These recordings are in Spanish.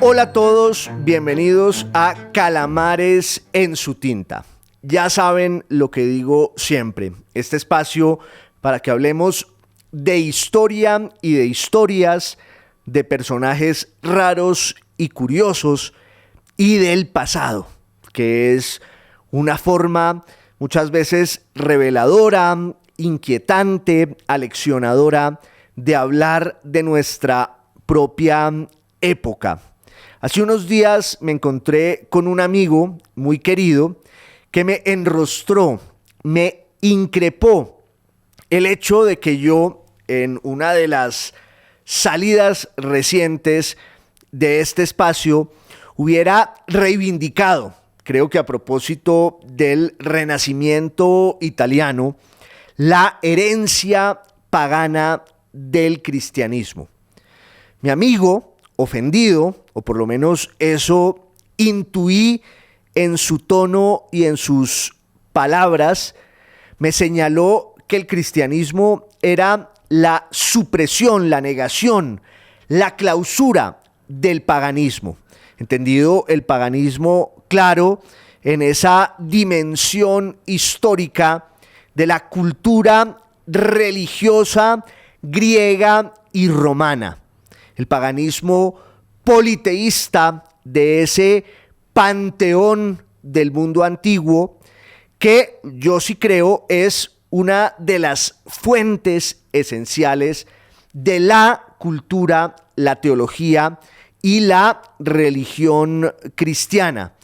Hola a todos, bienvenidos a Calamares en su tinta. Ya saben lo que digo siempre, este espacio para que hablemos de historia y de historias, de personajes raros y curiosos y del pasado, que es una forma muchas veces reveladora, inquietante, aleccionadora de hablar de nuestra propia época. Hace unos días me encontré con un amigo muy querido que me enrostró, me increpó el hecho de que yo en una de las salidas recientes de este espacio hubiera reivindicado, creo que a propósito del Renacimiento italiano, la herencia pagana del cristianismo. Mi amigo, ofendido, o por lo menos eso intuí en su tono y en sus palabras, me señaló que el cristianismo era la supresión, la negación, la clausura del paganismo. Entendido el paganismo, claro, en esa dimensión histórica de la cultura religiosa griega y romana. El paganismo politeísta de ese panteón del mundo antiguo que yo sí creo es una de las fuentes esenciales de la cultura, la teología y la religión cristiana.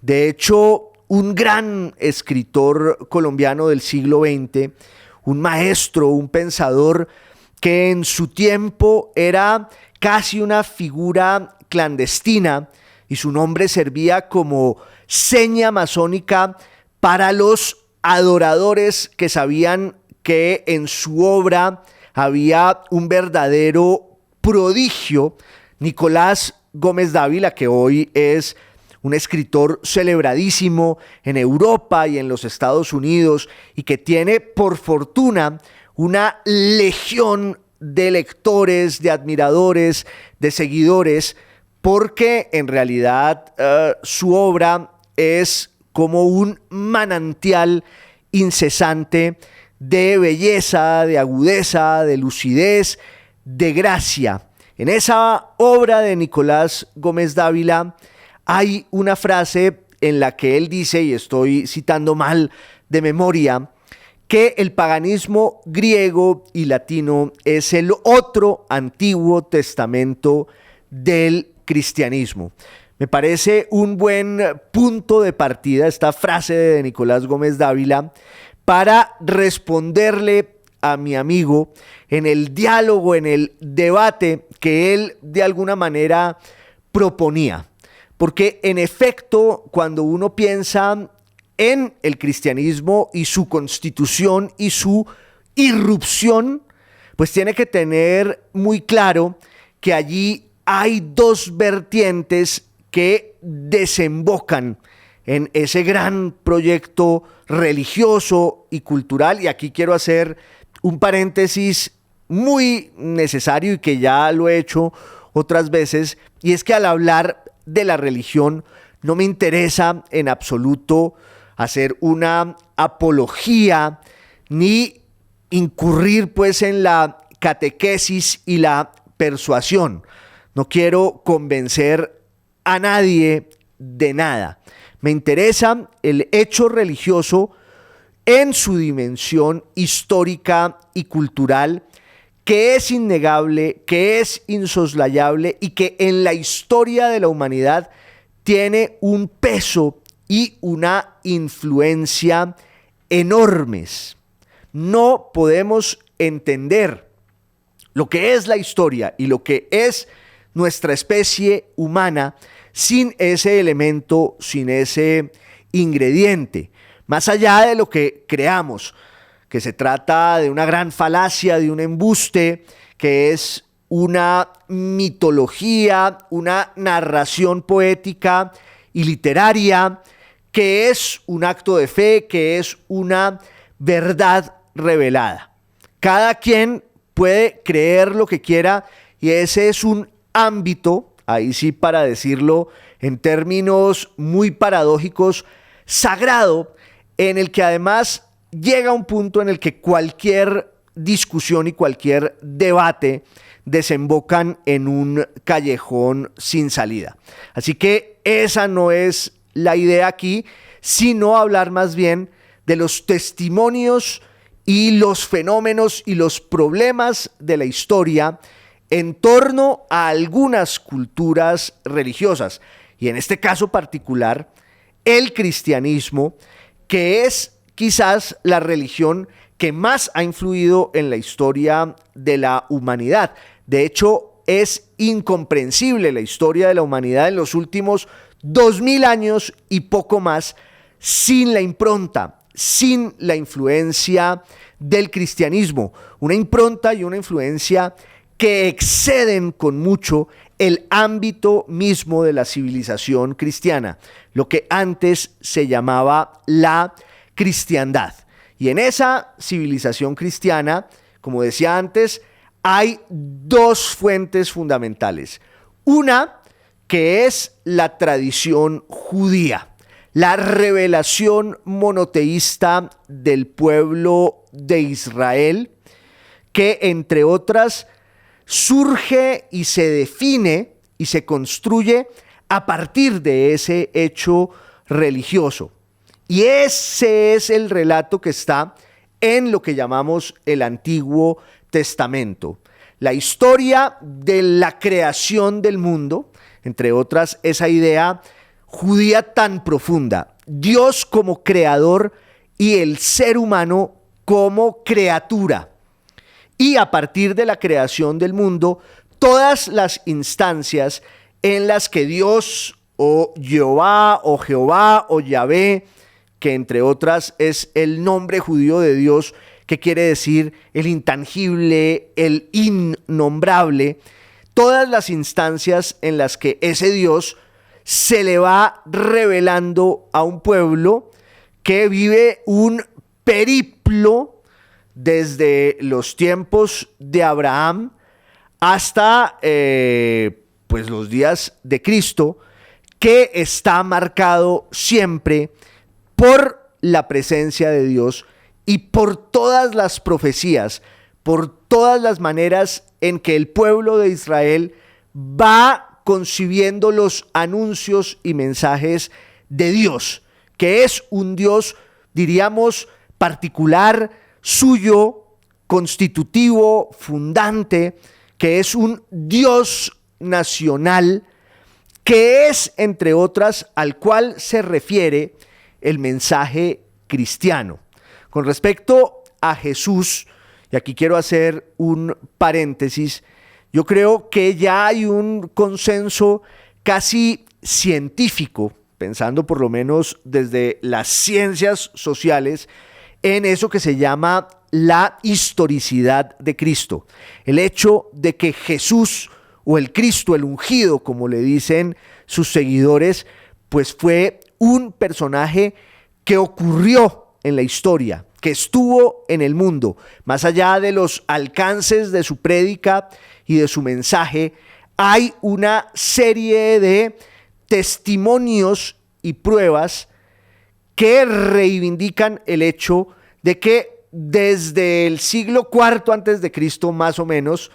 De hecho, un gran escritor colombiano del siglo XX, un maestro, un pensador que en su tiempo era casi una figura clandestina y su nombre servía como seña masónica para los adoradores que sabían que en su obra había un verdadero prodigio. Nicolás Gómez Dávila, que hoy es un escritor celebradísimo en Europa y en los Estados Unidos y que tiene, por fortuna, una legión de lectores, de admiradores, de seguidores, porque en realidad su obra es como un manantial incesante de belleza, de agudeza, de lucidez, de gracia. En esa obra de Nicolás Gómez Dávila hay una frase en la que él dice, y estoy citando mal de memoria, que el paganismo griego y latino es el otro Antiguo Testamento del cristianismo. Me parece un buen punto de partida esta frase de Nicolás Gómez Dávila para responderle a mi amigo en el diálogo, en el debate que él de alguna manera proponía. Porque en efecto, cuando uno piensa en el cristianismo y su constitución y su irrupción, pues tiene que tener muy claro que allí hay dos vertientes que desembocan en ese gran proyecto religioso y cultural. Y aquí quiero hacer un paréntesis muy necesario y que ya lo he hecho otras veces, y es que al hablar de la religión no me interesa en absoluto hacer una apología ni incurrir pues en la catequesis y la persuasión. No quiero convencer a nadie de nada. Me interesa el hecho religioso en su dimensión histórica y cultural, que es innegable, que es insoslayable y que en la historia de la humanidad tiene un peso y una influencia enormes. No podemos entender lo que es la historia y lo que es nuestra especie humana sin ese elemento, sin ese ingrediente. Más allá de lo que creamos, que se trata de una gran falacia, de un embuste, que es una mitología, una narración poética y literaria, que es un acto de fe, que es una verdad revelada. Cada quien puede creer lo que quiera y ese es un ámbito ahí sí para decirlo en términos muy paradójicos, sagrado, en el que además llega un punto en el que cualquier discusión y cualquier debate desembocan en un callejón sin salida. Así que esa no es la idea aquí, sino hablar más bien de los testimonios y los fenómenos y los problemas de la historia en torno a algunas culturas religiosas. Y en este caso particular, el cristianismo, que es quizás la religión que más ha influido en la historia de la humanidad. De hecho, es incomprensible la historia de la humanidad en los últimos 2000 años y poco más sin la impronta, sin la influencia del cristianismo. Una impronta y una influencia que exceden con mucho el ámbito mismo de la civilización cristiana, lo que antes se llamaba la cristiandad. Y en esa civilización cristiana, como decía antes, hay dos fuentes fundamentales. Una que es la tradición judía, la revelación monoteísta del pueblo de Israel, que entre otras surge y se define y se construye a partir de ese hecho religioso. Y ese es el relato que está en lo que llamamos el Antiguo Testamento. La historia de la creación del mundo, entre otras, esa idea judía tan profunda. Dios como creador y el ser humano como criatura. Y a partir de la creación del mundo, todas las instancias en las que Dios o Jehová o Yahvé, que entre otras es el nombre judío de Dios, que quiere decir el intangible, el innombrable, todas las instancias en las que ese Dios se le va revelando a un pueblo que vive un periplo desde los tiempos de Abraham hasta pues los días de Cristo, que está marcado siempre por la presencia de Dios y por todas las profecías, por todas las maneras en que el pueblo de Israel va concibiendo los anuncios y mensajes de Dios, que es un Dios, diríamos, particular, suyo, constitutivo, fundante, que es un Dios nacional, que es, entre otras, al cual se refiere el mensaje cristiano. Con respecto a Jesús, y aquí quiero hacer un paréntesis, yo creo que ya hay un consenso casi científico, pensando por lo menos desde las ciencias sociales, en eso que se llama la historicidad de Cristo. El hecho de que Jesús, o el Cristo, el ungido, como le dicen sus seguidores, pues fue un personaje que ocurrió en la historia, que estuvo en el mundo, más allá de los alcances de su prédica y de su mensaje. Hay una serie de testimonios y pruebas que reivindican el hecho de que desde el siglo IV antes de Cristo, más o menos,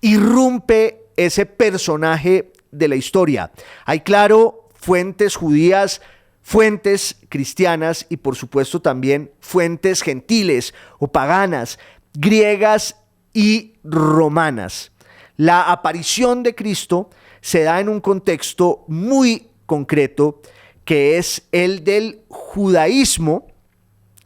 irrumpe ese personaje de la historia. Hay, claro, fuentes judías, fuentes cristianas y por supuesto también fuentes gentiles o paganas, griegas y romanas. La aparición de Cristo se da en un contexto muy concreto, que es el del judaísmo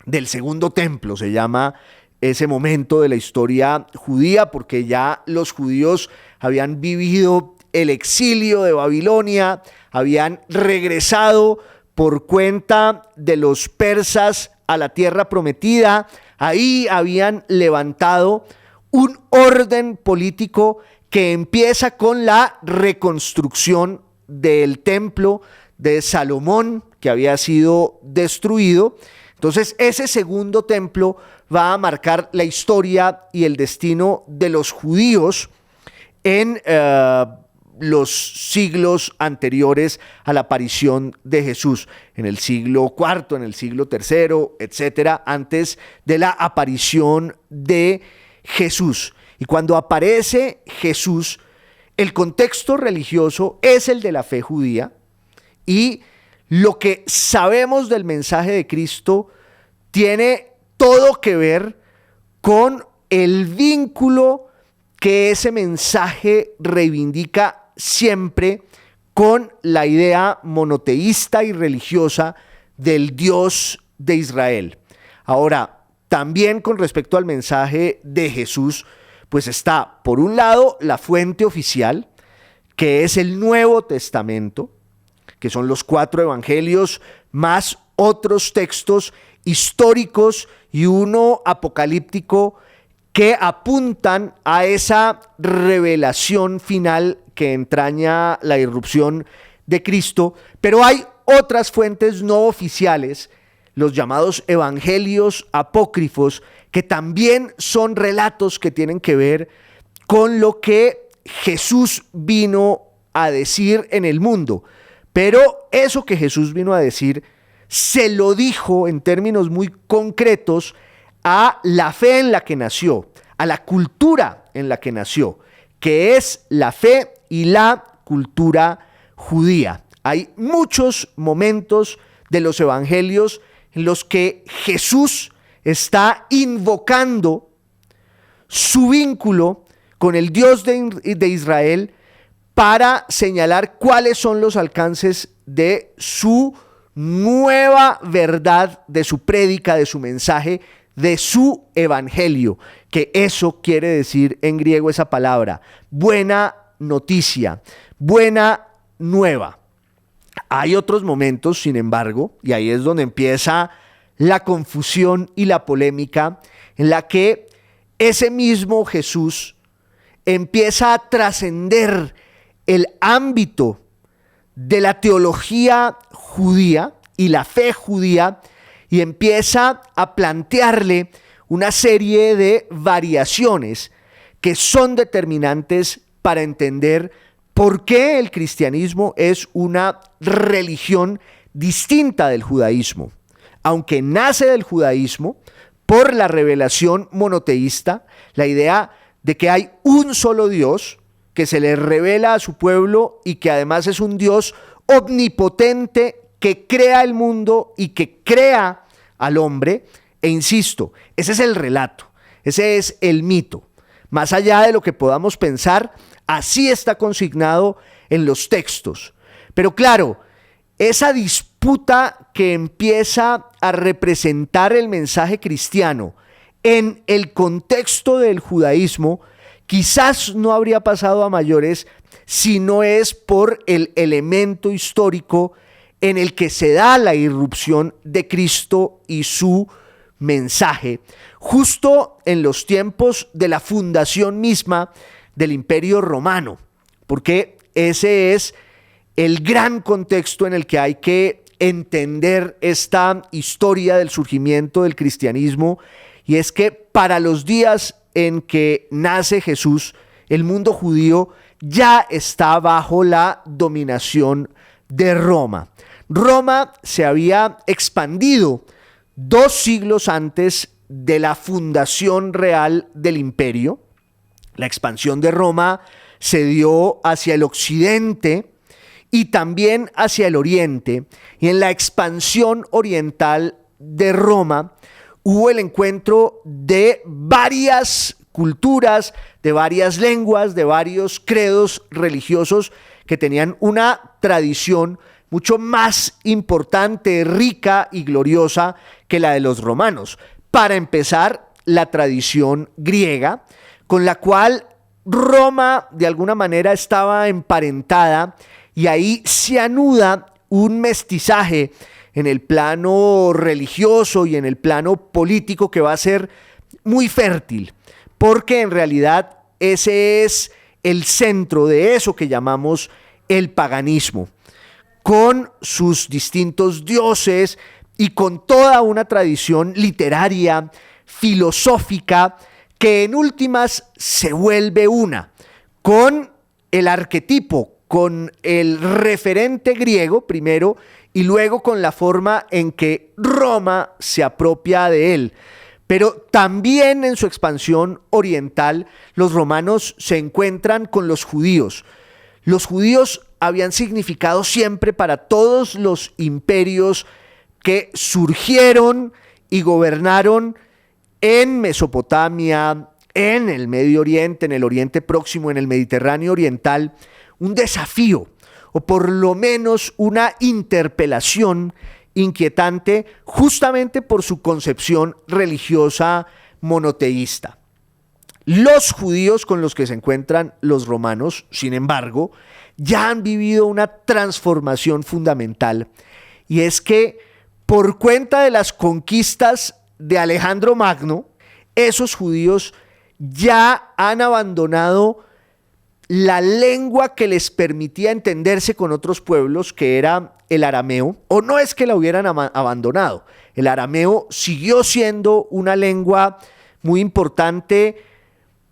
del Segundo Templo. Se llama ese momento de la historia judía porque ya los judíos habían vivido el exilio de Babilonia, habían regresado por cuenta de los persas a la tierra prometida. Ahí habían levantado un orden político que empieza con la reconstrucción del templo de Salomón, que había sido destruido. Entonces, ese segundo templo va a marcar la historia y el destino de los judíos en los siglos anteriores a la aparición de Jesús, en el siglo IV, en el siglo III, etcétera, antes de la aparición de Jesús. Y cuando aparece Jesús, el contexto religioso es el de la fe judía, y lo que sabemos del mensaje de Cristo tiene todo que ver con el vínculo que ese mensaje reivindica siempre con la idea monoteísta y religiosa del Dios de Israel. Ahora, también con respecto al mensaje de Jesús, pues está, por un lado, la fuente oficial, que es el Nuevo Testamento, que son los 4 evangelios, más otros textos históricos y uno apocalíptico que apuntan a esa revelación final que entraña la irrupción de Cristo. Pero hay otras fuentes no oficiales, los llamados evangelios apócrifos, que también son relatos que tienen que ver con lo que Jesús vino a decir en el mundo. Pero eso que Jesús vino a decir se lo dijo en términos muy concretos a la fe en la que nació, a la cultura en la que nació, que es la fe y la cultura judía. Hay muchos momentos de los evangelios en los que Jesús está invocando su vínculo con el Dios de Israel para señalar cuáles son los alcances de su nueva verdad, de su prédica, de su mensaje, de su evangelio, que eso quiere decir en griego esa palabra, buena noticia, buena nueva. Hay otros momentos, sin embargo, y ahí es donde empieza la confusión y la polémica, en la que ese mismo Jesús empieza a trascender el ámbito de la teología judía y la fe judía y empieza a plantearle una serie de variaciones que son determinantes para entender por qué el cristianismo es una religión distinta del judaísmo. Aunque nace del judaísmo por la revelación monoteísta, la idea de que hay un solo Dios que se le revela a su pueblo y que además es un Dios omnipotente que crea el mundo y que crea al hombre. E insisto, ese es el relato, ese es el mito. Más allá de lo que podamos pensar, así está consignado en los textos. Pero claro, esa disputa que empieza a representar el mensaje cristiano en el contexto del judaísmo, quizás no habría pasado a mayores si no es por el elemento histórico en el que se da la irrupción de Cristo y su mensaje, justo en los tiempos de la fundación misma del Imperio Romano, porque ese es el gran contexto en el que hay que entender esta historia del surgimiento del cristianismo, y es que para los días en que nace Jesús, el mundo judío ya está bajo la dominación de Roma. Roma se había expandido 2 siglos antes de la fundación real del imperio. La expansión de Roma se dio hacia el occidente y también hacia el oriente, y en la expansión oriental de Roma hubo el encuentro de varias culturas, de varias lenguas, de varios credos religiosos que tenían una tradición mucho más importante, rica y gloriosa que la de los romanos. Para empezar, la tradición griega, con la cual Roma de alguna manera estaba emparentada, y ahí se anuda un mestizaje en el plano religioso y en el plano político que va a ser muy fértil, porque en realidad ese es el centro de eso que llamamos el paganismo, con sus distintos dioses y con toda una tradición literaria, filosófica, que en últimas se vuelve una, con el arquetipo con el referente griego primero y luego con la forma en que Roma se apropia de él. Pero también en su expansión oriental, los romanos se encuentran con los judíos. Los judíos habían significado siempre para todos los imperios que surgieron y gobernaron en Mesopotamia, en el Medio Oriente, en el Oriente Próximo, en el Mediterráneo Oriental, un desafío, o por lo menos una interpelación inquietante, justamente por su concepción religiosa monoteísta. Los judíos con los que se encuentran los romanos, sin embargo, ya han vivido una transformación fundamental, y es que por cuenta de las conquistas de Alejandro Magno, esos judíos ya han abandonado la lengua que les permitía entenderse con otros pueblos, que era el arameo, o no es que la hubieran abandonado. El arameo siguió siendo una lengua muy importante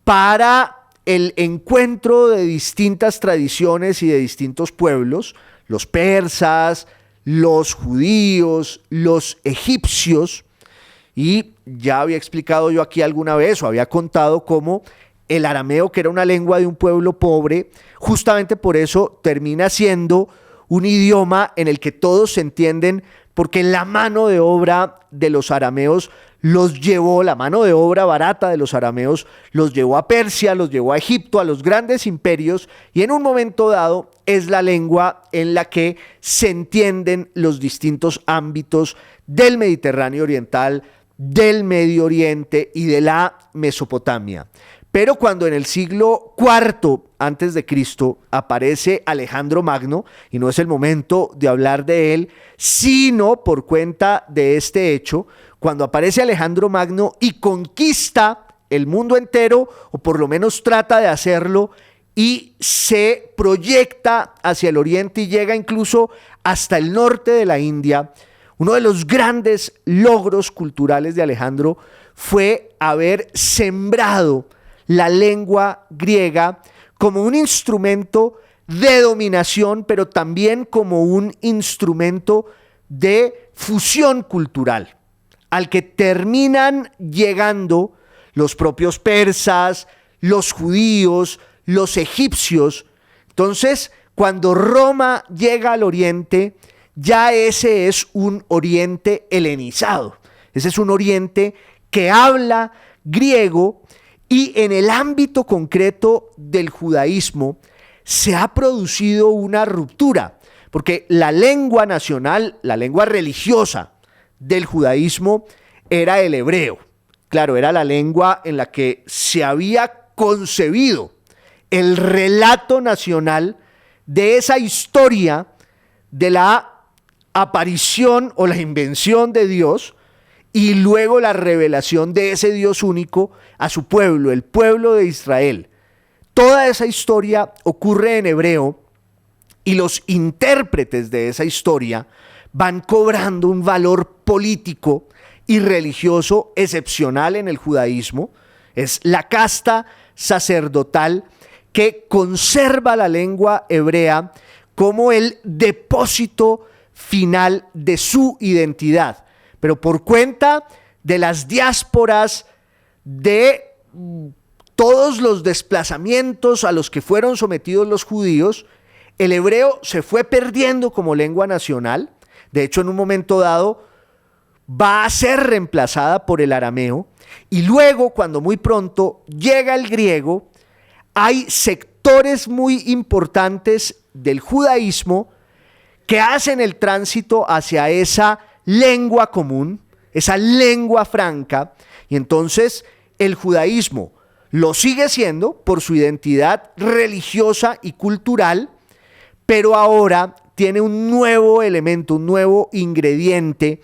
para el encuentro de distintas tradiciones y de distintos pueblos, los persas, los judíos, los egipcios, y ya había explicado yo aquí alguna vez, o había contado cómo el arameo, que era una lengua de un pueblo pobre, justamente por eso termina siendo un idioma en el que todos se entienden, porque la mano de obra de los arameos los llevó, la mano de obra barata de los arameos los llevó a Persia, los llevó a Egipto, a los grandes imperios, y en un momento dado es la lengua en la que se entienden los distintos ámbitos del Mediterráneo Oriental, del Medio Oriente y de la Mesopotamia. Pero cuando en el siglo IV antes de Cristo aparece Alejandro Magno, y no es el momento de hablar de él, sino por cuenta de este hecho, cuando aparece Alejandro Magno y conquista el mundo entero, o por lo menos trata de hacerlo, y se proyecta hacia el oriente y llega incluso hasta el norte de la India, uno de los grandes logros culturales de Alejandro fue haber sembrado la lengua griega como un instrumento de dominación, pero también como un instrumento de fusión cultural, al que terminan llegando los propios persas, los judíos, los egipcios. Entonces, cuando Roma llega al oriente, ya ese es un oriente helenizado, ese es un oriente que habla griego. Y en el ámbito concreto del judaísmo se ha producido una ruptura, porque la lengua nacional, la lengua religiosa del judaísmo era el hebreo. Claro, era la lengua en la que se había concebido el relato nacional de esa historia de la aparición o la invención de Dios, y luego la revelación de ese Dios único a su pueblo, el pueblo de Israel. Toda esa historia ocurre en hebreo, y los intérpretes de esa historia van cobrando un valor político y religioso excepcional en el judaísmo. Es la casta sacerdotal que conserva la lengua hebrea como el depósito final de su identidad. Pero por cuenta de las diásporas, de todos los desplazamientos a los que fueron sometidos los judíos, el hebreo se fue perdiendo como lengua nacional. De hecho, en un momento dado va a ser reemplazada por el arameo, y luego, cuando muy pronto llega el griego, hay sectores muy importantes del judaísmo que hacen el tránsito hacia esa lengua común, esa lengua franca, y entonces el judaísmo lo sigue siendo por su identidad religiosa y cultural, pero ahora tiene un nuevo elemento, un nuevo ingrediente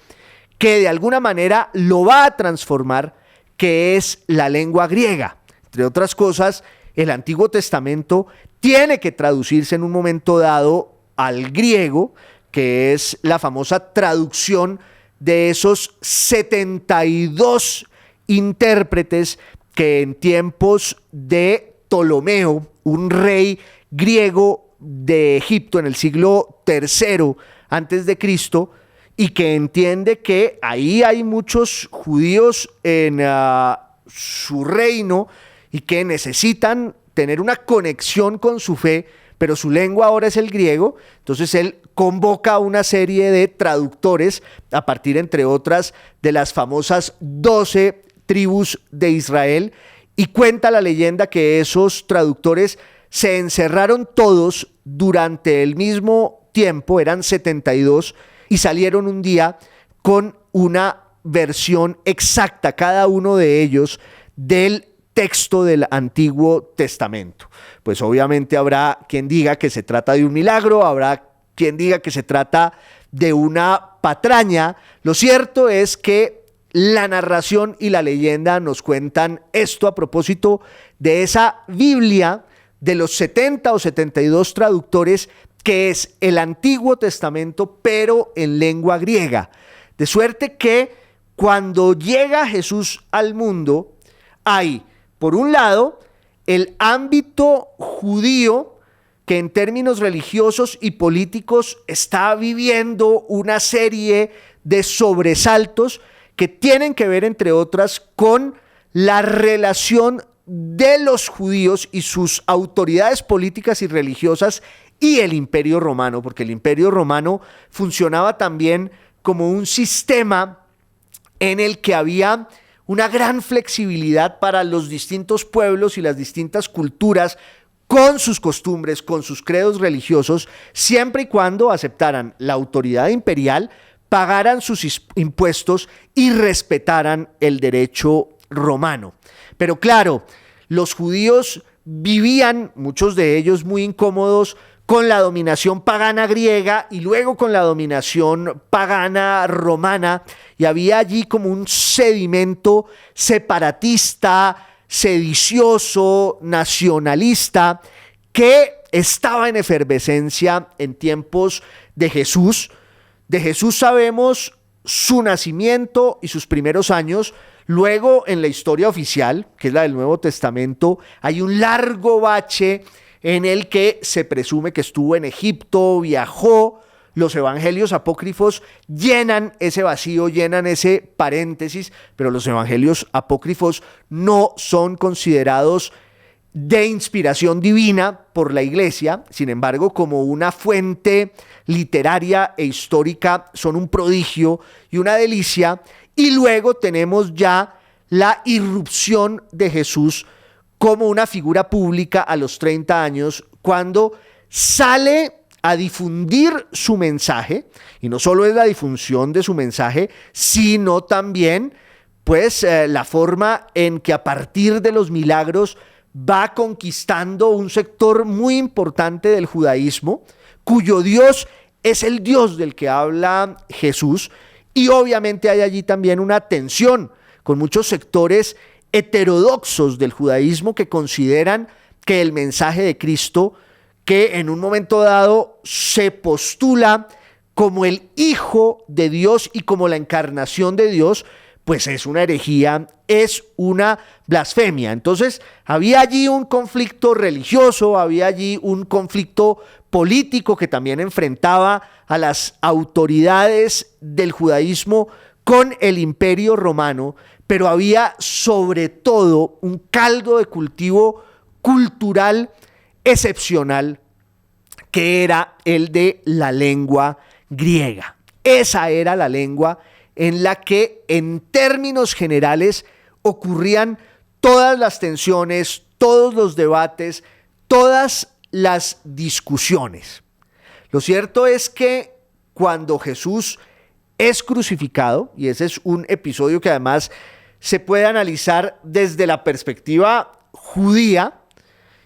que de alguna manera lo va a transformar, que es la lengua griega. Entre otras cosas, el Antiguo Testamento tiene que traducirse en un momento dado al griego, que es la famosa traducción de esos 72 intérpretes que en tiempos de Ptolomeo, un rey griego de Egipto en el siglo III antes de Cristo, y que entiende que ahí hay muchos judíos en su reino y que necesitan tener una conexión con su fe, pero su lengua ahora es el griego. Entonces él convoca a una serie de traductores a partir, entre otras, de las famosas 12 tribus de Israel, y cuenta la leyenda que esos traductores se encerraron todos durante el mismo tiempo, eran 72, y salieron un día con una versión exacta, cada uno de ellos, del texto del Antiguo Testamento. Pues obviamente habrá quien diga que se trata de un milagro, habrá quien diga que se trata de una patraña. Lo cierto es que la narración y la leyenda nos cuentan esto a propósito de esa Biblia de los 70 o 72 traductores, que es el Antiguo Testamento, pero en lengua griega. De suerte que cuando llega Jesús al mundo, hay, por un lado, el ámbito judío, que en términos religiosos y políticos está viviendo una serie de sobresaltos que tienen que ver, entre otras, con la relación de los judíos y sus autoridades políticas y religiosas y el Imperio Romano, porque el Imperio Romano funcionaba también como un sistema en el que había una gran flexibilidad para los distintos pueblos y las distintas culturas, con sus costumbres, con sus credos religiosos, siempre y cuando aceptaran la autoridad imperial, pagaran sus impuestos y respetaran el derecho romano. Pero claro, los judíos vivían, muchos de ellos muy incómodos, con la dominación pagana griega y luego con la dominación pagana romana, y había allí como un sedimento separatista, sedicioso, nacionalista, que estaba en efervescencia en tiempos de Jesús. De Jesús sabemos su nacimiento y sus primeros años. Luego, en la historia oficial, que es la del Nuevo Testamento, hay un largo bache en el que se presume que estuvo en Egipto, viajó. Los evangelios apócrifos llenan ese vacío, llenan ese paréntesis, pero los evangelios apócrifos no son considerados de inspiración divina por la Iglesia. Sin embargo, como una fuente literaria e histórica, son un prodigio y una delicia. Y luego tenemos ya la irrupción de Jesús como una figura pública a los 30 años, cuando sale a difundir su mensaje, y no solo es la difusión de su mensaje, sino también pues la forma en que a partir de los milagros va conquistando un sector muy importante del judaísmo, cuyo Dios es el Dios del que habla Jesús. Y obviamente hay allí también una tensión con muchos sectores heterodoxos del judaísmo que consideran que el mensaje de Cristo, que en un momento dado se postula como el Hijo de Dios y como la encarnación de Dios, pues es una herejía, es una blasfemia. Entonces había allí un conflicto religioso, había allí un conflicto político que también enfrentaba a las autoridades del judaísmo con el Imperio Romano, pero había sobre todo un caldo de cultivo cultural excepcional, que era el de la lengua griega. Esa era la lengua en la que, en términos generales, ocurrían todas las tensiones, todos los debates, todas las discusiones. Lo cierto es que cuando Jesús es crucificado, y ese es un episodio que además se puede analizar desde la perspectiva judía,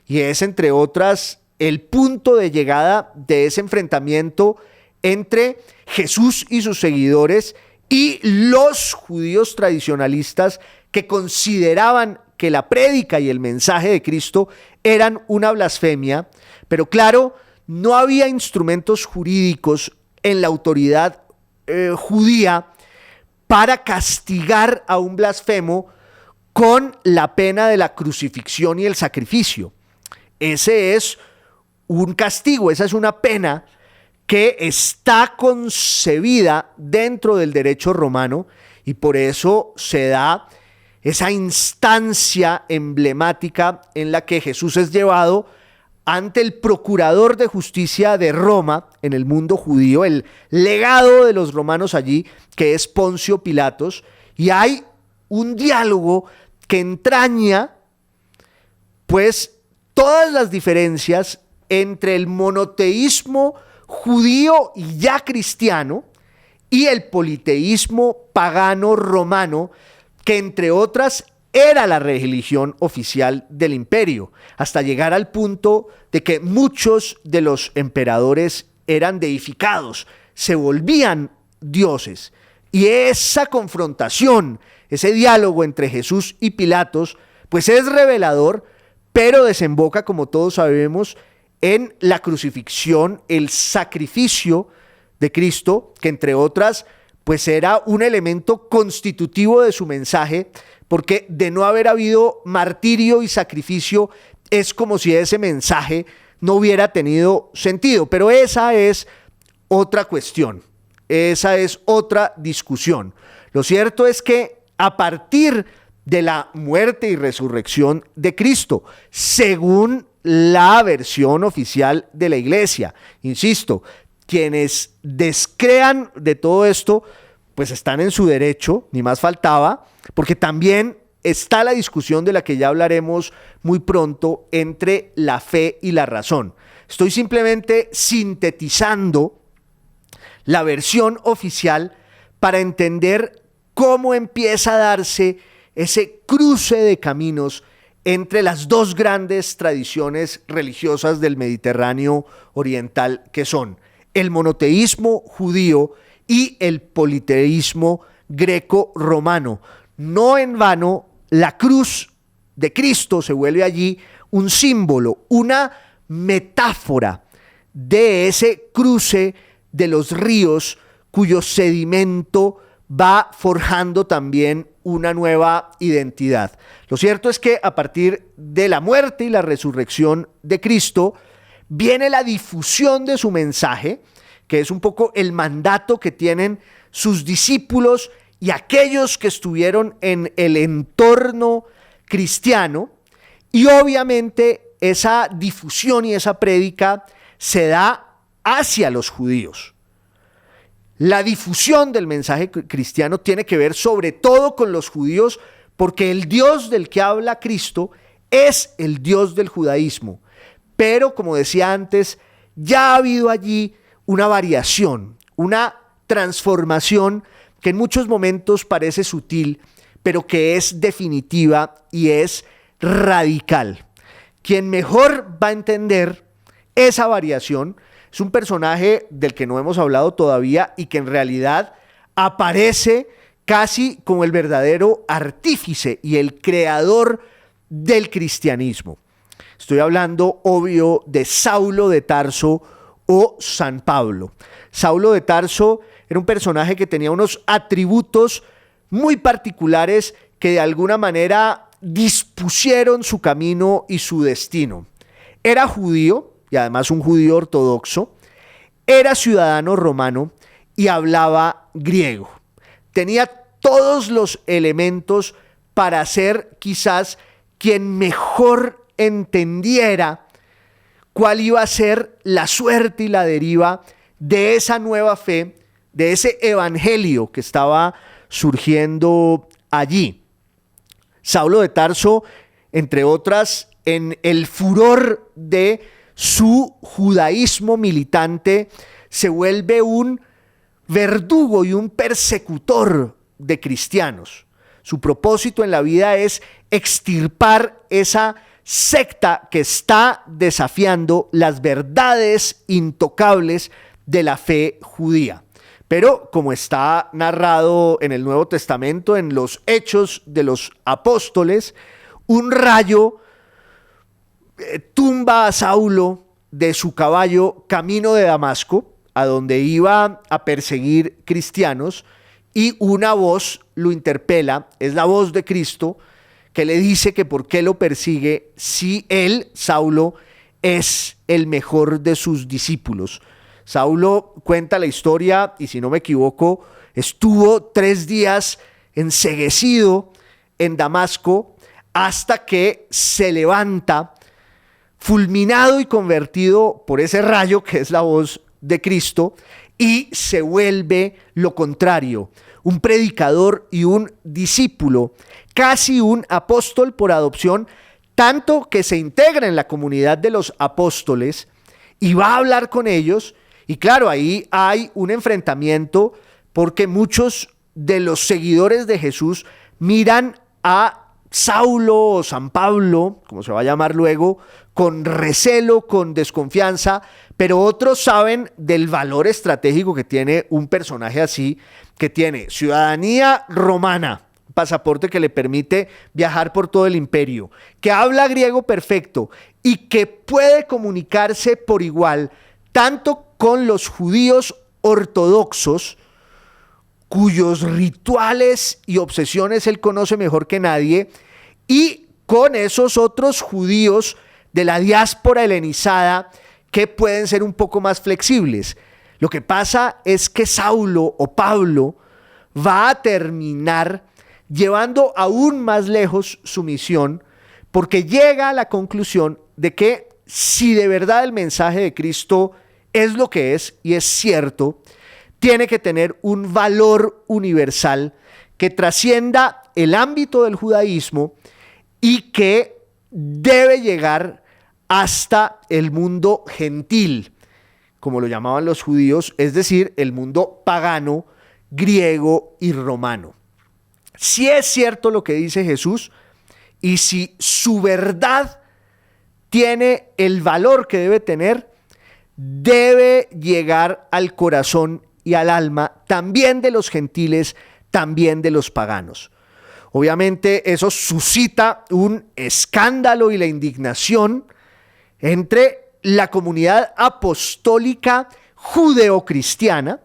y es, entre otras, el punto de llegada de ese enfrentamiento entre Jesús y sus seguidores y los judíos tradicionalistas, que consideraban que la prédica y el mensaje de Cristo eran una blasfemia. Pero claro, no había instrumentos jurídicos en la autoridad judía para castigar a un blasfemo con la pena de la crucifixión y el sacrificio. Ese es un castigo, esa es una pena que está concebida dentro del derecho romano y por eso se da esa instancia emblemática en la que Jesús es llevado ante el procurador de justicia de Roma en el mundo judío, el legado de los romanos allí, que es Poncio Pilatos, y hay un diálogo que entraña pues todas las diferencias entre el monoteísmo judío y ya cristiano y el politeísmo pagano romano, que entre otras era la religión oficial del imperio, hasta llegar al punto de que muchos de los emperadores eran deificados, se volvían dioses. Y esa confrontación, ese diálogo entre Jesús y Pilatos, pues es revelador, pero desemboca, como todos sabemos, en la crucifixión, el sacrificio de Cristo, que entre otras, pues era un elemento constitutivo de su mensaje, porque de no haber habido martirio y sacrificio, es como si ese mensaje no hubiera tenido sentido. Pero esa es otra cuestión, esa es otra discusión. Lo cierto es que a partir de la muerte y resurrección de Cristo, según la versión oficial de la Iglesia, insisto, quienes descrean de todo esto, pues están en su derecho, ni más faltaba, porque también está la discusión de la que ya hablaremos muy pronto entre la fe y la razón. Estoy simplemente sintetizando la versión oficial para entender cómo empieza a darse ese cruce de caminos entre las dos grandes tradiciones religiosas del Mediterráneo oriental, que son el monoteísmo judío y el politeísmo greco-romano. No en vano, la cruz de Cristo se vuelve allí un símbolo, una metáfora de ese cruce de los ríos cuyo sedimento va forjando también una nueva identidad. Lo cierto es que a partir de la muerte y la resurrección de Cristo viene la difusión de su mensaje, que es un poco el mandato que tienen sus discípulos y aquellos que estuvieron en el entorno cristiano, y obviamente esa difusión y esa prédica se da hacia los judíos. La difusión del mensaje cristiano tiene que ver sobre todo con los judíos, porque el Dios del que habla Cristo es el Dios del judaísmo. Pero, como decía antes, ya ha habido allí una variación, una transformación que en muchos momentos parece sutil, pero que es definitiva y es radical. Quien mejor va a entender esa variación es un personaje del que no hemos hablado todavía y que en realidad aparece casi como el verdadero artífice y el creador del cristianismo. Estoy hablando, obvio, de Saulo de Tarso o San Pablo. Saulo de Tarso era un personaje que tenía unos atributos muy particulares que de alguna manera dispusieron su camino y su destino. Era judío, y además un judío ortodoxo, era ciudadano romano y hablaba griego. Tenía todos los elementos para ser quizás quien mejor entendiera cuál iba a ser la suerte y la deriva de esa nueva fe, de ese evangelio que estaba surgiendo allí. Saulo de Tarso, entre otras, en el furor de su judaísmo militante, se vuelve un verdugo y un persecutor de cristianos. Su propósito en la vida es extirpar esa secta que está desafiando las verdades intocables de la fe judía. Pero como está narrado en el Nuevo Testamento, en los Hechos de los Apóstoles, un rayo tumba a Saulo de su caballo camino de Damasco, a donde iba a perseguir cristianos, y una voz lo interpela, es la voz de Cristo, que le dice que por qué lo persigue si él, Saulo, es el mejor de sus discípulos. Saulo cuenta la historia y, si no me equivoco, estuvo 3 días enceguecido en Damasco hasta que se levanta fulminado y convertido por ese rayo que es la voz de Cristo, y se vuelve lo contrario, un predicador y un discípulo, casi un apóstol por adopción, tanto que se integra en la comunidad de los apóstoles y va a hablar con ellos. Y claro, ahí hay un enfrentamiento porque muchos de los seguidores de Jesús miran a Saulo o San Pablo, como se va a llamar luego, con recelo, con desconfianza, pero otros saben del valor estratégico que tiene un personaje así, que tiene ciudadanía romana, pasaporte que le permite viajar por todo el imperio, que habla griego perfecto y que puede comunicarse por igual tanto con los judíos ortodoxos, cuyos rituales y obsesiones él conoce mejor que nadie, y con esos otros judíos de la diáspora helenizada que pueden ser un poco más flexibles. Lo que pasa es que Saulo o Pablo va a terminar llevando aún más lejos su misión, porque llega a la conclusión de que si de verdad el mensaje de Cristo es lo que es y es cierto, tiene que tener un valor universal que trascienda el ámbito del judaísmo y que debe llegar hasta el mundo gentil, como lo llamaban los judíos, es decir, el mundo pagano, griego y romano. Si es cierto lo que dice Jesús, y si su verdad tiene el valor que debe tener, debe llegar al corazón y al alma también de los gentiles, también de los paganos. Obviamente eso suscita un escándalo y la indignación entre la comunidad apostólica judeocristiana,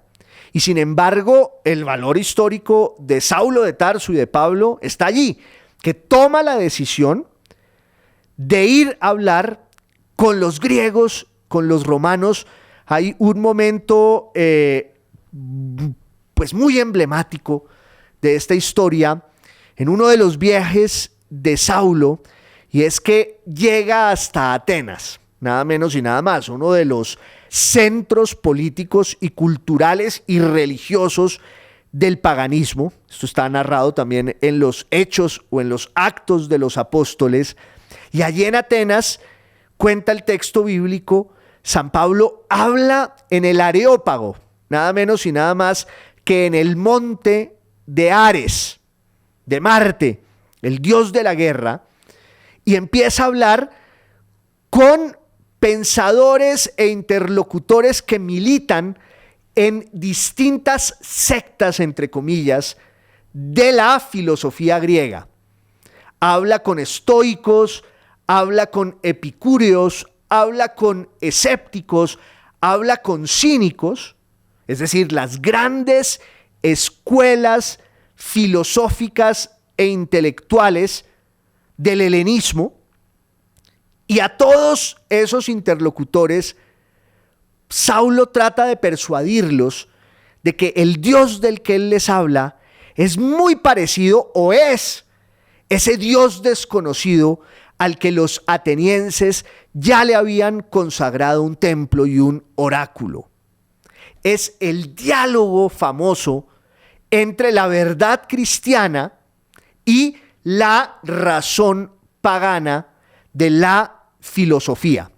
y sin embargo el valor histórico de Saulo de Tarso y de Pablo está allí, que toma la decisión de ir a hablar con los griegos, con los romanos. Hay un momento pues muy emblemático de esta historia en uno de los viajes de Saulo, y es que llega hasta Atenas, nada menos y nada más, uno de los centros políticos y culturales y religiosos del paganismo. Esto está narrado también en los Hechos o en los Actos de los Apóstoles. Y allí en Atenas, cuenta el texto bíblico, San Pablo habla en el Areópago, nada menos y nada más que en el monte de Ares, de Marte, el dios de la guerra, y empieza a hablar con pensadores e interlocutores que militan en distintas sectas, entre comillas, de la filosofía griega. Habla con estoicos, habla con epicúreos, habla con escépticos, habla con cínicos, es decir, las grandes escuelas filosóficas e intelectuales del helenismo, y a todos esos interlocutores Saulo trata de persuadirlos de que el Dios del que él les habla es muy parecido, o es ese Dios desconocido al que los atenienses ya le habían consagrado un templo y un oráculo. Es el diálogo famoso entre la verdad cristiana y la razón pagana de la filosofía.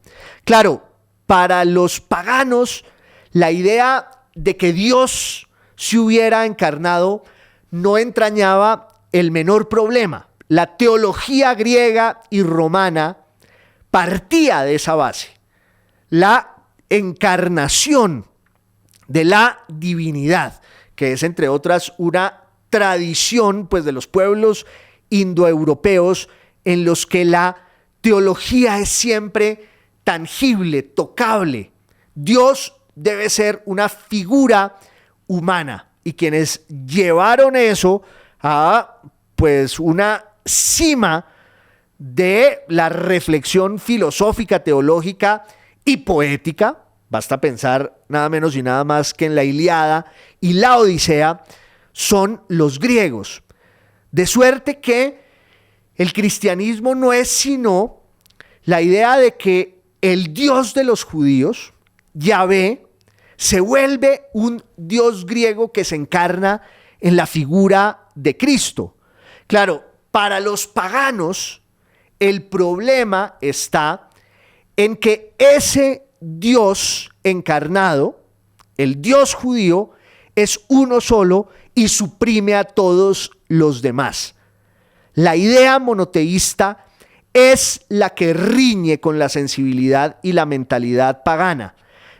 Claro, para los paganos, la idea de que Dios se hubiera encarnado no entrañaba el menor problema. La teología griega y romana partía de esa base, la encarnación de la divinidad, que es, entre otras, una tradición pues de los pueblos indoeuropeos en los que la teología es siempre tangible, tocable. Dios debe ser una figura humana, y quienes llevaron eso a pues una cima de la reflexión filosófica, teológica y poética. Basta pensar nada menos y nada más que en la Ilíada y la Odisea, son los griegos. De suerte que el cristianismo no es sino la idea de que el Dios de los judíos, Yahvé, se vuelve un Dios griego que se encarna en la figura de Cristo. Claro, para los paganos, el problema está en que ese Dios encarnado, el Dios judío, es uno solo y suprime a todos los demás. La idea monoteísta es la que riñe con la sensibilidad y la mentalidad pagana.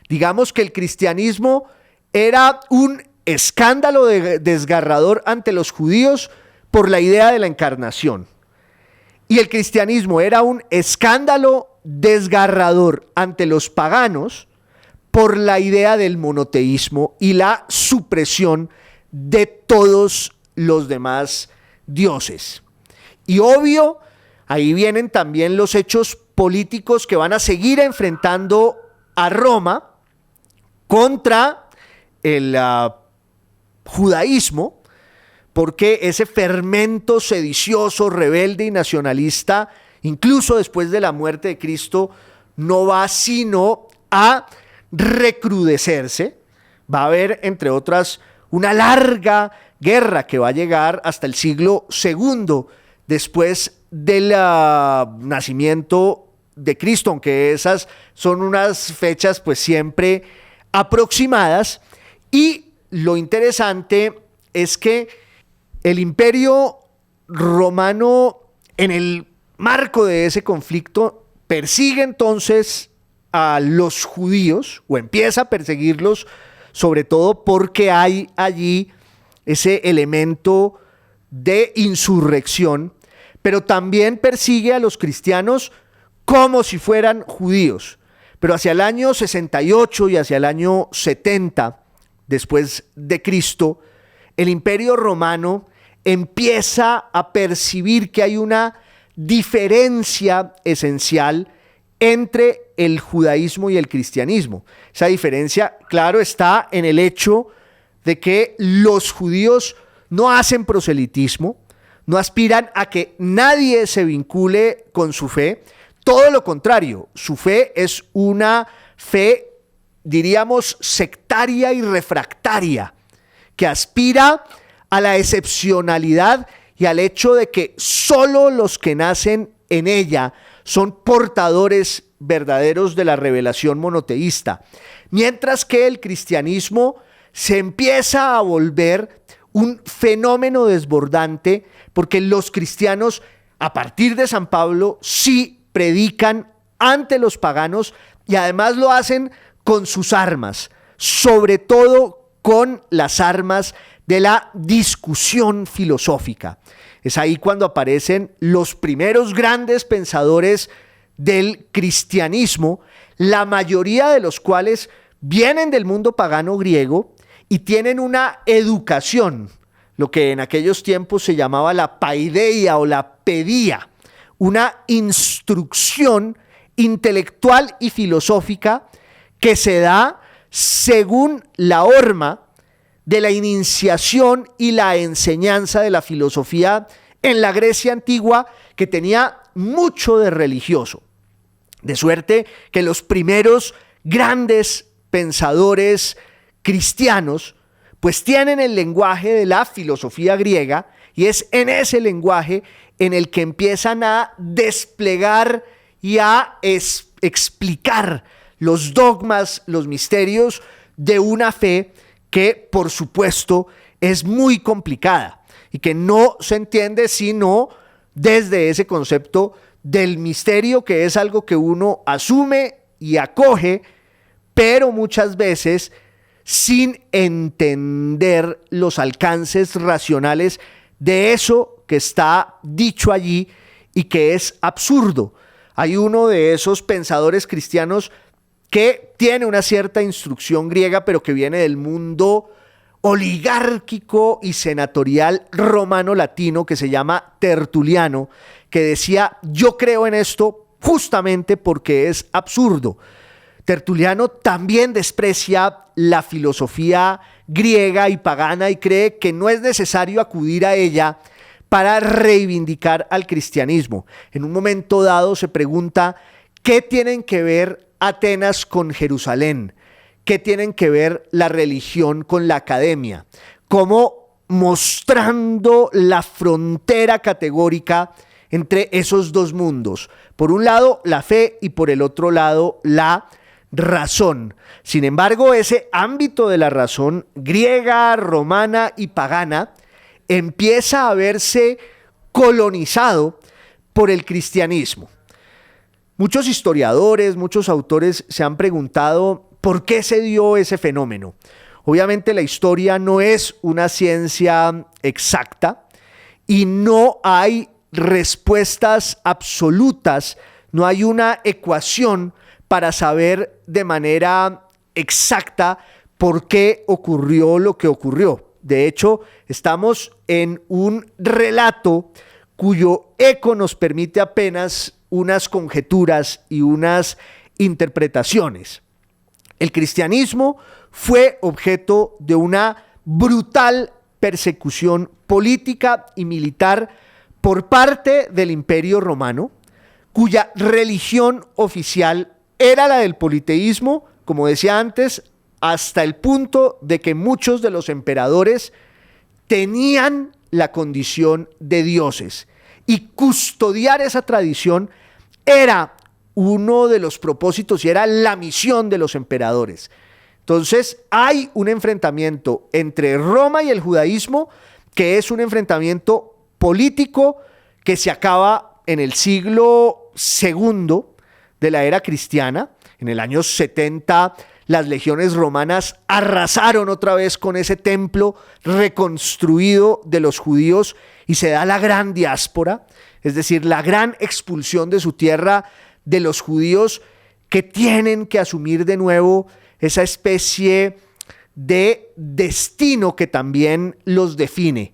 Digamos que el cristianismo era un escándalo desgarrador ante los judíos por la idea de la encarnación. Y el cristianismo era un escándalo desgarrador ante los paganos por la idea del monoteísmo y la supresión de todos los demás dioses. Y obvio, ahí vienen también los hechos políticos que van a seguir enfrentando a Roma contra el judaísmo, porque ese fermento sedicioso, rebelde y nacionalista, incluso después de la muerte de Cristo, no va sino a recrudecerse. Va a haber, entre otras, una larga guerra que va a llegar hasta el siglo II después del nacimiento de Cristo, aunque esas son unas fechas pues siempre aproximadas. Y lo interesante es que el Imperio Romano, en el marco de ese conflicto, persigue entonces a los judíos, o empieza a perseguirlos, sobre todo porque hay allí ese elemento de insurrección, pero también persigue a los cristianos como si fueran judíos. Pero hacia el año 68 y hacia el año 70 después de Cristo, el Imperio Romano empieza a percibir que hay una diferencia esencial entre el judaísmo y el cristianismo. Esa diferencia, claro, está en el hecho de que los judíos no hacen proselitismo, no aspiran a que nadie se vincule con su fe. Todo lo contrario, su fe es una fe, diríamos, sectaria y refractaria, que aspira a la excepcionalidad y al hecho de que solo los que nacen en ella son portadores verdaderos de la revelación monoteísta, mientras que el cristianismo se empieza a volver un fenómeno desbordante, porque los cristianos, a partir de San Pablo, sí predican ante los paganos y además lo hacen con sus armas, sobre todo con las armas de la discusión filosófica. Es ahí cuando aparecen los primeros grandes pensadores del cristianismo, la mayoría de los cuales vienen del mundo pagano griego y tienen una educación, lo que en aquellos tiempos se llamaba la paideia o la pedía, una instrucción intelectual y filosófica que se da según la horma de la iniciación y la enseñanza de la filosofía en la Grecia antigua, que tenía mucho de religioso. De suerte que los primeros grandes pensadores cristianos pues tienen el lenguaje de la filosofía griega, y es en ese lenguaje en el que empiezan a desplegar y a explicar los dogmas, los misterios de una fe que, por supuesto, es muy complicada y que no se entiende sino desde ese concepto del misterio, que es algo que uno asume y acoge, pero muchas veces sin entender los alcances racionales de eso que está dicho allí y que es absurdo. Hay uno de esos pensadores cristianos que tiene una cierta instrucción griega, pero que viene del mundo oligárquico y senatorial romano-latino que se llama Tertuliano, que decía: yo creo en esto justamente porque es absurdo. Tertuliano también desprecia la filosofía griega y pagana y cree que no es necesario acudir a ella para reivindicar al cristianismo. En un momento dado se pregunta: ¿qué tienen que ver Atenas con Jerusalén? ¿Qué tienen que ver la religión con la academia? Como mostrando la frontera categórica entre esos dos mundos. Por un lado, la fe, y por el otro lado, la razón. Sin embargo, ese ámbito de la razón griega, romana y pagana empieza a verse colonizado por el cristianismo. Muchos historiadores, muchos autores se han preguntado por qué se dio ese fenómeno. Obviamente la historia no es una ciencia exacta y no hay respuestas absolutas, no hay una ecuación para saber de manera exacta por qué ocurrió lo que ocurrió. De hecho, estamos en un relato cuyo eco nos permite apenas unas conjeturas y unas interpretaciones. El cristianismo fue objeto de una brutal persecución política y militar por parte del Imperio Romano, cuya religión oficial era la del politeísmo, como decía antes, hasta el punto de que muchos de los emperadores tenían la condición de dioses, y custodiar esa tradición era uno de los propósitos y era la misión de los emperadores. Entonces hay un enfrentamiento entre Roma y el judaísmo, que es un enfrentamiento político que se acaba en el siglo II de la era cristiana. En el año 70 las legiones romanas arrasaron otra vez con ese templo reconstruido de los judíos y se da la gran diáspora, es decir, la gran expulsión de su tierra de los judíos, que tienen que asumir de nuevo esa especie de destino que también los define.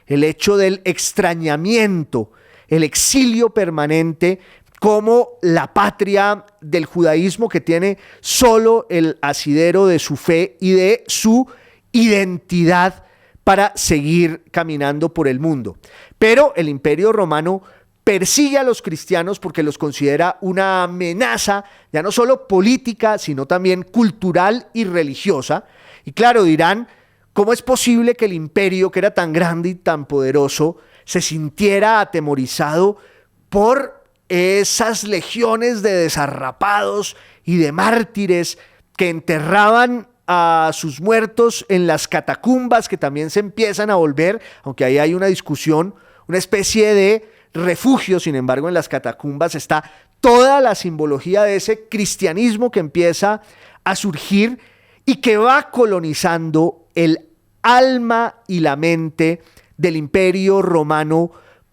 El hecho del extrañamiento, el exilio permanente como la patria del judaísmo, que tiene solo el asidero de su fe y de su identidad para seguir caminando por el mundo. Pero el Imperio Romano persigue a los cristianos porque los considera una amenaza, ya no solo política, sino también cultural y religiosa. Y claro, dirán: ¿cómo es posible que el imperio, que era tan grande y tan poderoso, se sintiera atemorizado por esas legiones de desarrapados y de mártires que enterraban a sus muertos en las catacumbas, que también se empiezan a volver, aunque ahí hay una discusión, una especie de refugio? Sin embargo, en las catacumbas está toda la simbología de ese cristianismo que empieza a surgir y que va colonizando el alma y la mente del Imperio Romano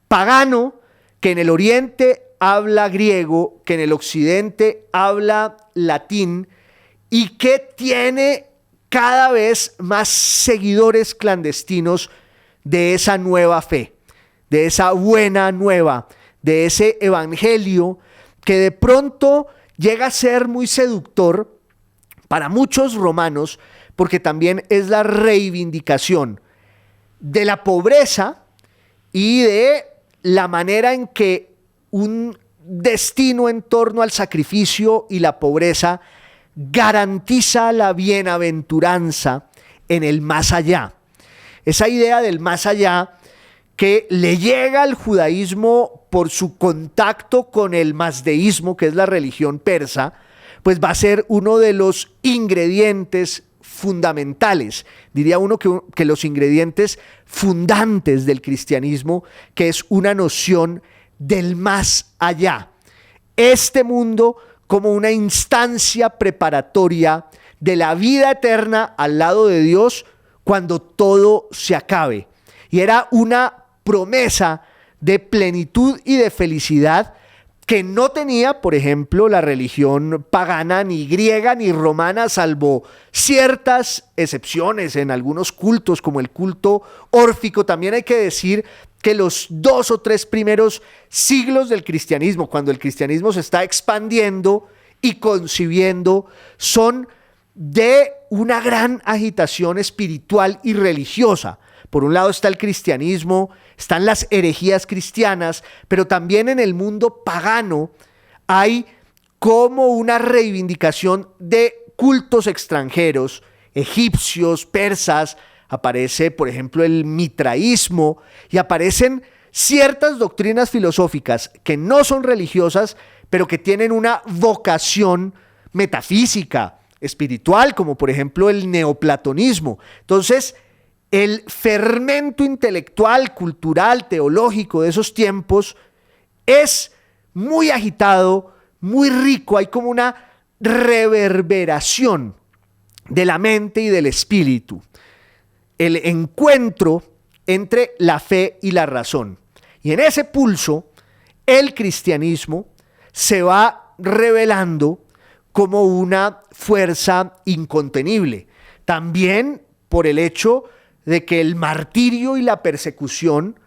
pagano, que en el oriente habla griego, que en el occidente habla latín, y que tiene cada vez más seguidores clandestinos de esa nueva fe, de esa buena nueva, de ese evangelio que de pronto llega a ser muy seductor para muchos romanos, porque también es la reivindicación de la pobreza y de la manera en que un destino en torno al sacrificio y la pobreza garantiza la bienaventuranza en el más allá. Esa idea del más allá que le llega al judaísmo por su contacto con el mazdeísmo, que es la religión persa, pues va a ser uno de los ingredientes fundamentales, diría uno que los ingredientes fundantes del cristianismo, que es una noción del más allá. Este mundo como una instancia preparatoria de la vida eterna al lado de Dios cuando todo se acabe. Y era una promesa de plenitud y de felicidad que no tenía, por ejemplo, la religión pagana, ni griega, ni romana, salvo ciertas excepciones en algunos cultos, como el culto órfico. También hay que decir que los 2 o 3 primeros siglos del cristianismo, cuando el cristianismo se está expandiendo y concibiendo, son de una gran agitación espiritual y religiosa. Por un lado está el cristianismo, están las herejías cristianas, pero también en el mundo pagano hay como una reivindicación de cultos extranjeros, egipcios, persas. Aparece, por ejemplo, el mitraísmo y aparecen ciertas doctrinas filosóficas que no son religiosas, pero que tienen una vocación metafísica, espiritual, como por ejemplo el neoplatonismo. Entonces, el fermento intelectual, cultural, teológico de esos tiempos es muy agitado, muy rico. Hay como una reverberación de la mente y del espíritu. El encuentro entre la fe y la razón. Y en ese pulso, el cristianismo se va revelando como una fuerza incontenible. También por el hecho de que el martirio y la persecución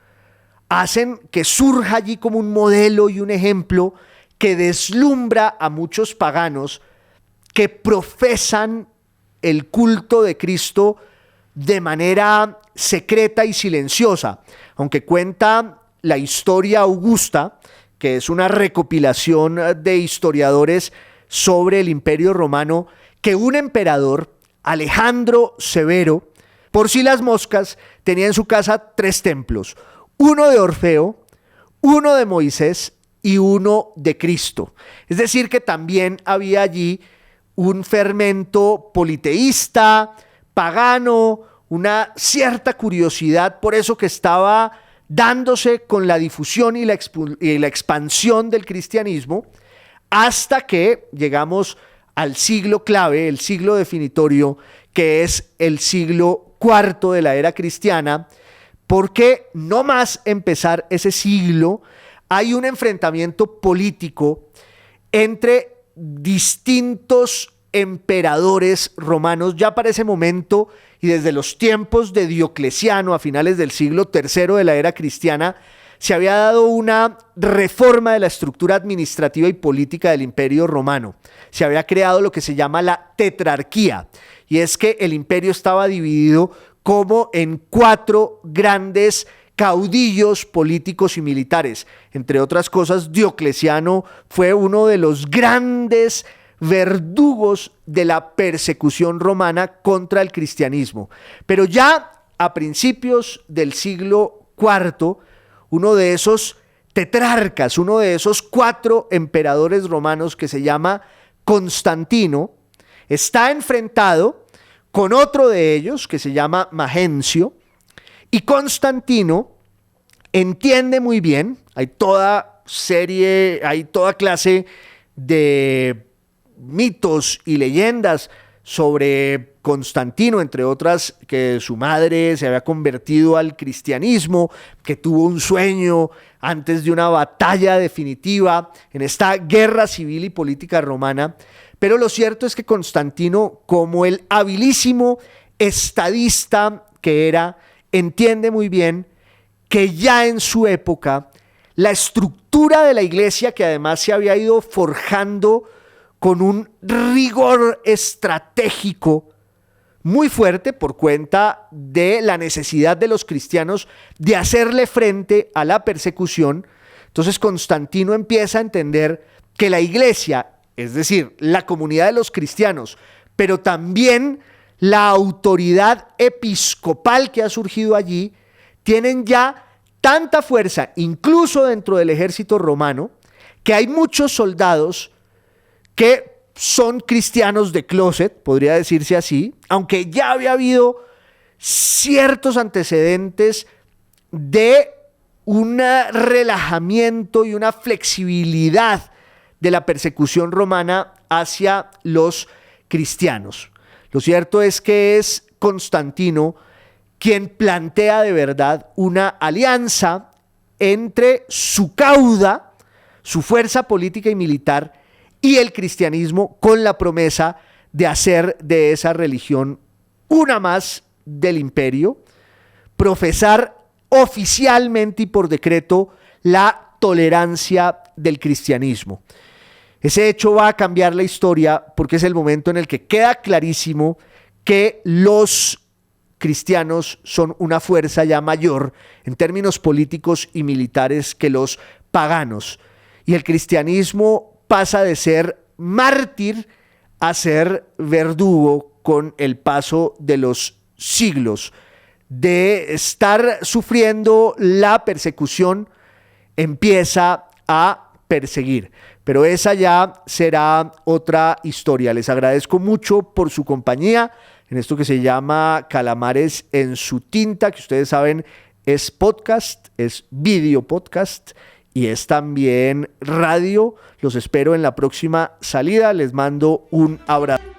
hacen que surja allí como un modelo y un ejemplo que deslumbra a muchos paganos que profesan el culto de Cristo de manera secreta y silenciosa. Aunque cuenta la historia augusta, que es una recopilación de historiadores sobre el Imperio Romano, que un emperador, Alejandro Severo, por si las moscas, tenía en su casa 3 templos, uno de Orfeo, uno de Moisés y uno de Cristo. Es decir, que también había allí un fermento politeísta, pagano, una cierta curiosidad por eso que estaba dándose con la difusión y la expansión del cristianismo, hasta que llegamos al siglo clave, el siglo definitorio, que es el siglo IV de la era cristiana, porque no más empezar ese siglo hay un enfrentamiento político entre distintos emperadores romanos. Ya para ese momento y desde los tiempos de Diocleciano a finales del siglo III de la era cristiana, se había dado una reforma de la estructura administrativa y política del Imperio Romano. Se había creado lo que se llama la tetrarquía, y es que el imperio estaba dividido como en 4 grandes caudillos políticos y militares. Entre otras cosas, Diocleciano fue uno de los grandes verdugos de la persecución romana contra el cristianismo. Pero ya a principios del siglo IV, uno de esos tetrarcas, uno de esos 4 emperadores romanos, que se llama Constantino, está enfrentado con otro de ellos que se llama Magencio, y Constantino entiende muy bien, hay toda clase de mitos y leyendas sobre Constantino, entre otras que su madre se había convertido al cristianismo, que tuvo un sueño antes de una batalla definitiva en esta guerra civil y política romana. Pero lo cierto es que Constantino, como el habilísimo estadista que era, entiende muy bien que ya en su época la estructura de la iglesia, que además se había ido forjando con un rigor estratégico muy fuerte por cuenta de la necesidad de los cristianos de hacerle frente a la persecución, entonces Constantino empieza a entender que la iglesia, es decir, la comunidad de los cristianos, pero también la autoridad episcopal que ha surgido allí, tienen ya tanta fuerza, incluso dentro del ejército romano, que hay muchos soldados que son cristianos de closet, podría decirse así, aunque ya había habido ciertos antecedentes de un relajamiento y una flexibilidad de la persecución romana hacia los cristianos. Lo cierto es que es Constantino quien plantea de verdad una alianza entre su cauda, su fuerza política y militar y el cristianismo con la promesa de hacer de esa religión una más del imperio, profesar oficialmente y por decreto la tolerancia del cristianismo. Ese hecho va a cambiar la historia porque es el momento en el que queda clarísimo que los cristianos son una fuerza ya mayor en términos políticos y militares que los paganos. Y el cristianismo pasa de ser mártir a ser verdugo con el paso de los siglos. De estar sufriendo la persecución, empieza a perseguir. Pero esa ya será otra historia. Les agradezco mucho por su compañía en esto que se llama Calamares en su tinta, que ustedes saben es podcast, es video podcast y es también radio. Los espero en la próxima salida. Les mando un abrazo.